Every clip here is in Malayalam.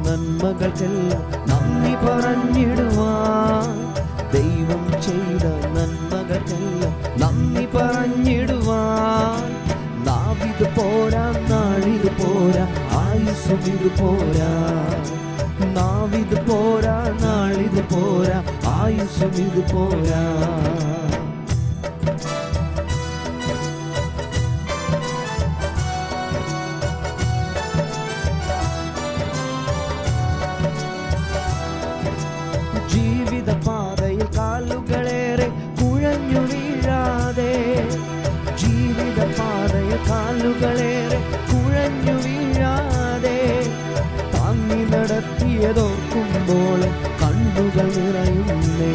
നന്മകൾക്കെല്ലാം നന്ദി പറഞ്ഞിടുവാൻ, ദൈവം ചെയ്ത നന്മകൾക്കെല്ലാം നന്ദി പറഞ്ഞിടുവാൻ. നാവിത് പോരാ, നാളിത് പോരാ, ആയുസ്സും ഇത് പോരാ. നാവിത് പോരാ, നാളിത് പോരാ, ആയുസ്സും ഇത് പോരാ. ജീവിത പാതയിൽ കാലുകളേറെ കുഴഞ്ഞു വീഴാതെ, ജീവിത പാതയിൽ കാലുകളേറെ കുഴഞ്ഞു വീഴാതെ, താങ്ങി നടത്തിയതോർക്കുമ്പോൾ കണ്ണുകൾ നിറയുന്നേ.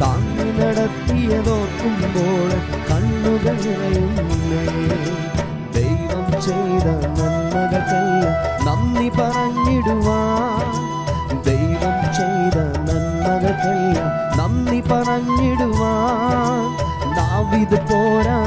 താങ്ങി നടത്തിയതോർക്കുമ്പോൾ കണ്ണുകൾ നിറയുന്നേ. ദൈവം ചെയ്ത നന്മകൾക്കെല്ലാം നന്ദി പറഞ്ഞിടുവാൻ, ദൈവം ചെയ്ത നന്മകൾക്കെല്ലാം നന്ദി പറഞ്ഞിടുവാൻ. നാവിത് പോരാ,